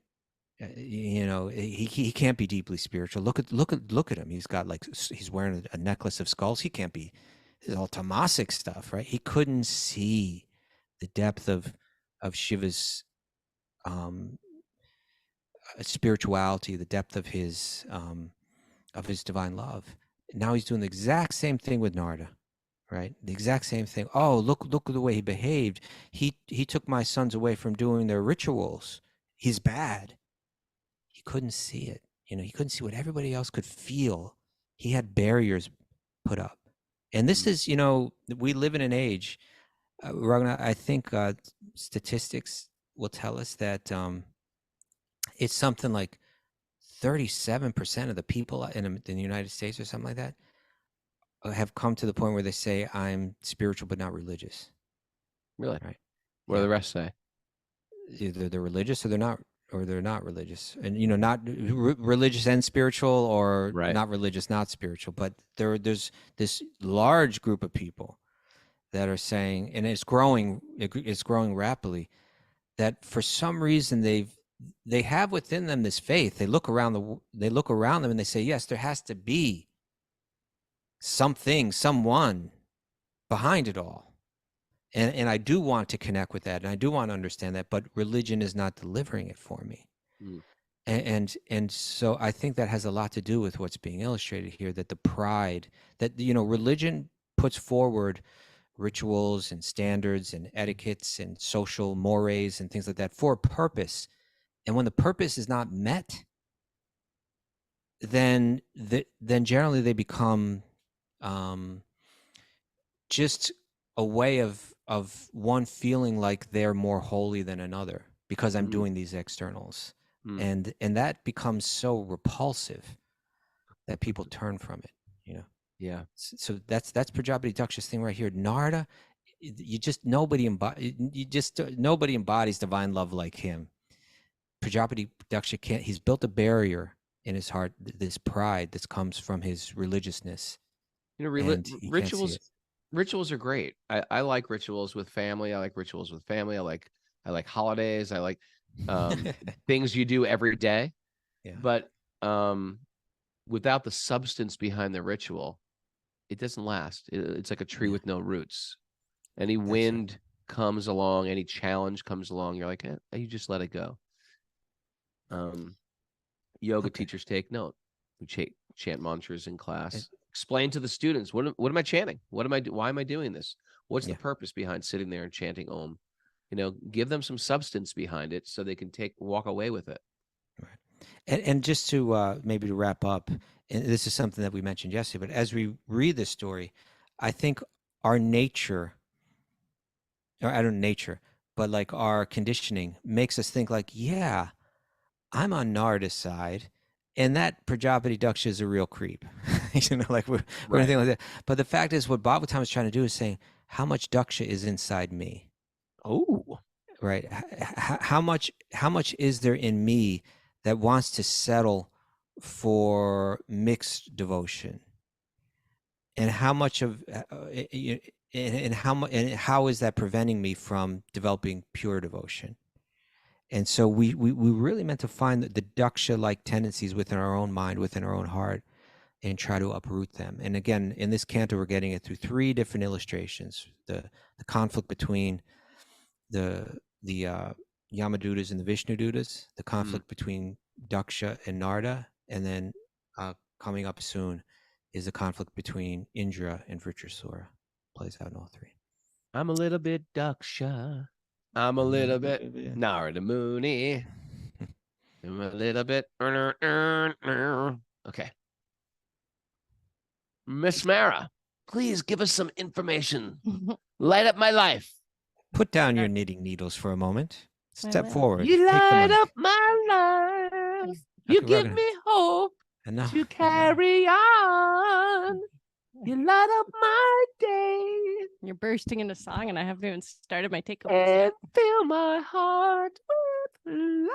He can't be deeply spiritual. Look at him. He's got he's wearing a necklace of skulls. He can't be is all tamasic stuff, right? He couldn't see the depth of Shiva's spirituality, the depth of his divine love. Now he's doing the exact same thing with Narada, right? The exact same thing. Oh, look at the way he behaved. He took my sons away from doing their rituals. He's bad. He couldn't see it. He couldn't see what everybody else could feel. He had barriers put up. And this is, we live in an age, Raghunath, I think statistics will tell us that it's something like 37% of the people in the United States or something like that have come to the point where they say, I'm spiritual but not religious. Really? Right. What do the rest say? Either they're religious or they're not religious. And, not religious and spiritual, or Right. not religious, not spiritual. But there's this large group of people that are saying, and it's growing rapidly, that for some reason they have within them this faith. They look around them and they say, yes, there has to be something, someone behind it all. And I do want to connect with that, and I do want to understand that, but religion is not delivering it for me. And so I think that has a lot to do with what's being illustrated here, that the pride that, religion puts forward rituals and standards and etiquettes and social mores and things like that for a purpose. And when the purpose is not met, then generally they become just a way of one feeling like they're more holy than another because I'm doing these externals. And that becomes so repulsive that people turn from it, Yeah. So that's Prajapati Daksha's thing right here. Narada, nobody embodies divine love like him. Prajapati Daksha can't. He's built a barrier in his heart, this pride that comes from his religiousness. Rituals are great. I like rituals with family. I like rituals with family. I like holidays. I like things you do every day. Yeah. But without the substance behind the ritual, it doesn't last. It's like a tree with no roots. Any wind comes along, any challenge comes along, you're like, you just let it go. Yoga teachers take note. We chant mantras in class. Explain to the students, what am I chanting? Why am I doing this? What's the purpose behind sitting there and chanting Om? Give them some substance behind it so they can walk away with it. Right. And just to maybe to wrap up, and this is something that we mentioned yesterday, but as we read this story, I think our nature, or I don't know nature, but like our conditioning makes us think like, yeah, I'm on Narada's side, and that Prajapati Daksha is a real creep. Like we're anything like that. But the fact is, what Bhagavatam is trying to do is saying, how much Daksha is inside me? Oh, right. How much is there in me that wants to settle for mixed devotion? And how much of and how is that preventing me from developing pure devotion? And so we really meant to find the Daksha-like tendencies within our own mind, within our own heart, and try to uproot them. And again, in this canto, we're getting it through three different illustrations: the conflict between the Yamadutas and the Vishnudutas, the conflict between Daksha and Narada, and then coming up soon is the conflict between Indra and Vritrasura. Plays out in all three. I'm a little bit Daksha. I'm a little bit Narada Muni. I'm a little bit. Okay. Miss Mara, please give us some information. Light up my life. Put down your knitting needles for a moment. Step forward. You light up my life. You give me hope to carry on. You light up my day. You're bursting into song, and I haven't even started my takeover. And fill my heart with love.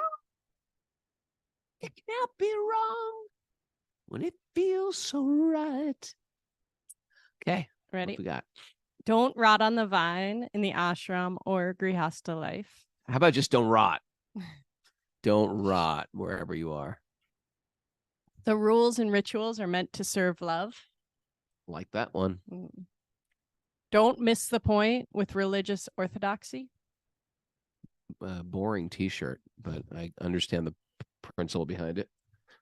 It cannot be wrong when it feels so right. Okay, Ready? what we got? Don't rot on the vine in the ashram or grihasta life. How about just don't rot? Don't rot wherever you are. The rules and rituals are meant to serve love. Like that one. Don't miss the point with religious orthodoxy. Boring T-shirt, but I understand the principle behind it.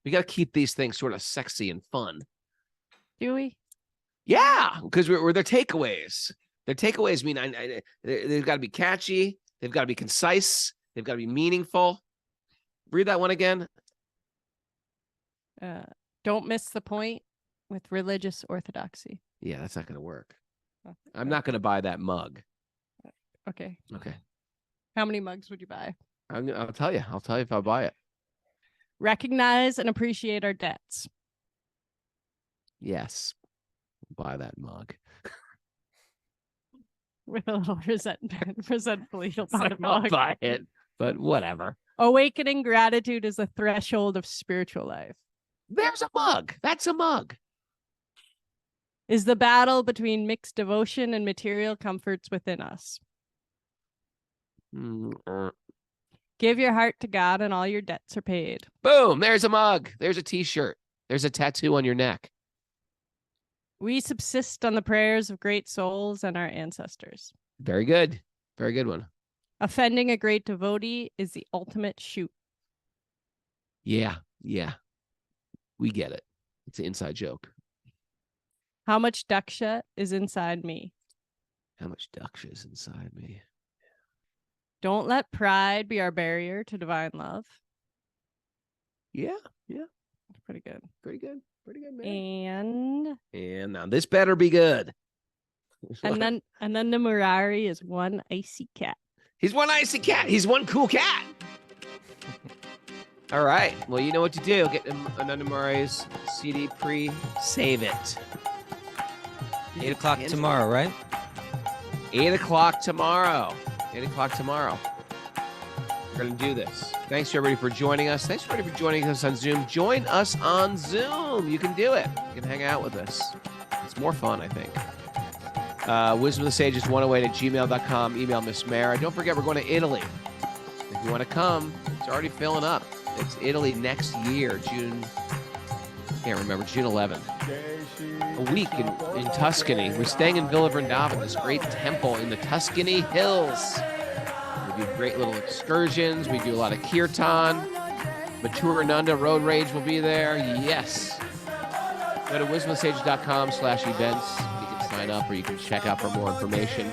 We got to keep these things sort of sexy and fun. Do we? Yeah, because we're their takeaways. Their takeaways mean they've got to be catchy. They've got to be concise. They've got to be meaningful. Read that one again. Don't miss the point with religious orthodoxy. Yeah, that's not going to work. Oh, I'm not going to buy that mug. Okay. Okay. How many mugs would you buy? I'll tell you. I'll tell you if I buy it. Recognize and appreciate our debts. Yes. Buy that mug. With a little resentfully, you'll buy the I'll mug. buy it, but whatever. Awakening gratitude is the threshold of spiritual life. There's a mug. That's a mug. Is the battle between mixed devotion and material comforts within us. Give your heart to God and all your debts are paid. Boom. There's a mug. There's a T-shirt. There's a tattoo on your neck. We subsist on the prayers of great souls and our ancestors. Very good. Very good one. Offending a great devotee is the ultimate shoot. Yeah. Yeah. We get it. It's an inside joke. How much Daksha is inside me? How much Daksha is inside me? Don't let pride be our barrier to divine love. Yeah. Yeah. Pretty good. Pretty good. Pretty good, man. And now this better be good. and then the Murari is one icy cat. He's one icy cat. He's one cool cat. All right. Well, you know what to do. Get Ananda Murray's CD save it. 8 o'clock tomorrow, right? 8 o'clock tomorrow. 8 o'clock tomorrow. We're going to do this. Thanks to everybody for joining us. Thanks everybody for joining us on Zoom. Join us on Zoom. You can do it. You can hang out with us. It's more fun, I think. wisdomofthesages108@gmail.com. Email Miss Mara. Don't forget, we're going to Italy. If you want to come, it's already filling up. It's Italy next year, June 11th. A week in Tuscany. We're staying in Villa Vrindavan, this great temple in the Tuscany hills. We do great little excursions. We do a lot of kirtan. Maturananda Road Rage will be there. Yes. Go to wisdomofthesages.com/events. You can sign up or you can check out for more information.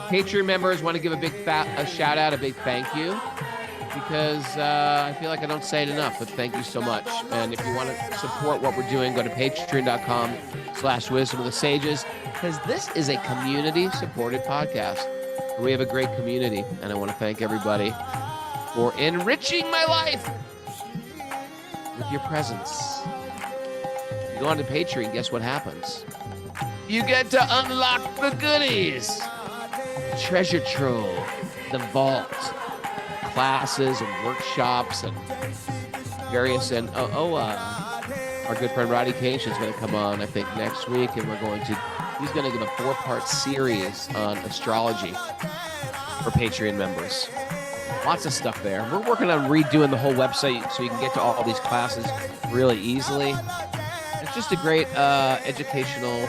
Patreon members, want to give a shout out, a big thank you. Because I feel like I don't say it enough, but thank you so much. And if you want to support what we're doing, go to patreon.com/wisdomofthesages, because this is a community-supported podcast. We have a great community, and I want to thank everybody for enriching my life with your presence. You go on to Patreon, guess what happens? You get to unlock the goodies. Treasure trove, the vault, classes and workshops and various our good friend Roddy Cage is going to come on I think next week, and he's going to give a 4-part series on astrology for Patreon members. Lots of stuff there. We're working on redoing the whole website so you can get to all these classes really easily. It's just a great educational,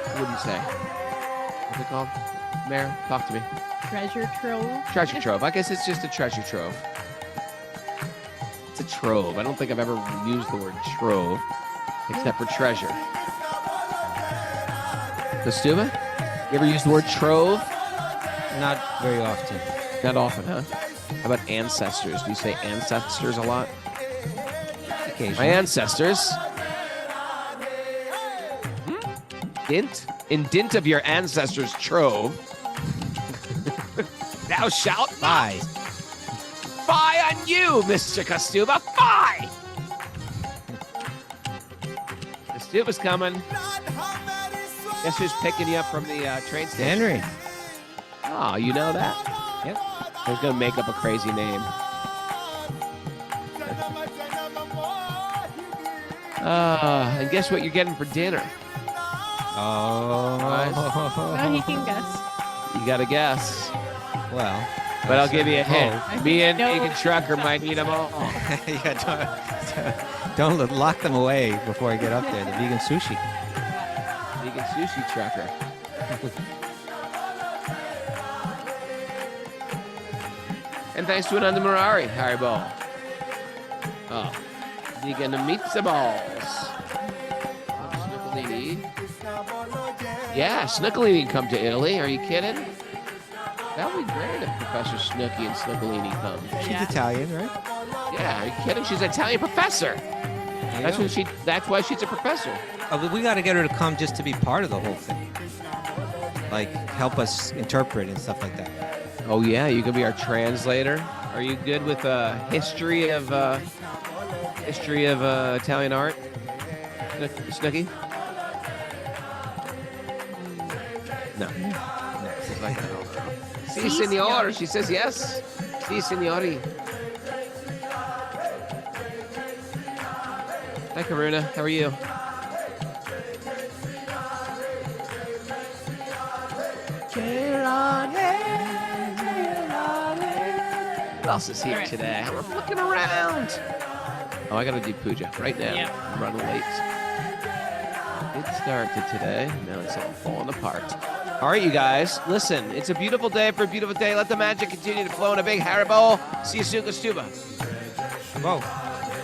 what would you say? What's it called? Mara, talk to me. Treasure trove. Treasure trove. I guess it's just a treasure trove. It's a trove. I don't think I've ever used the word trove except for treasure. Kostuba? You ever use the word trove? Not very often. Not often, huh? How about ancestors? Do you say ancestors a lot? Occasionally. My ancestors. In dint of your ancestors' trove, thou shalt Bye. Fie on you, Mr. Kostuba. Fie! Kostuba's coming. Guess who's picking you up from the train station? Henry. Oh, you know that? Yep. I was going to make up a crazy name. And guess what you're getting for dinner? Oh. No, he can guess. You got to guess. Well. But I'll give you a hint. hope. Me and No. Megan Trucker might need them all. Yeah, don't lock them away before I get up there. The vegan sushi. Vegan sushi trucker. And thanks to Ananda Murari, Haribo. Oh, vegan pizza balls. Snookalini. Yeah, Snookalini come to Italy. Are you kidding? That would be great if Professor Snooky and Snookalini come. She's Italian, right? Yeah, are you kidding? She's an Italian professor. That's know. That's why she's a professor. But we got to get her to come just to be part of the whole thing. Like, help us interpret and stuff like that. Oh yeah, you can be our translator. Are you good with history of Italian art, Snooky? No. She's like, I don't know. Si, signor. She says yes. Si, signori. Hi, Karuna. How are you? What else is here today? We're looking around. Oh, I got to do puja right now. Yep. I'm running late. It started today. Now it's all falling apart. All right, you guys. Listen, it's a beautiful day for a beautiful day. Let the magic continue to flow in a big Haribo. See you soon, Kastuba. Whoa.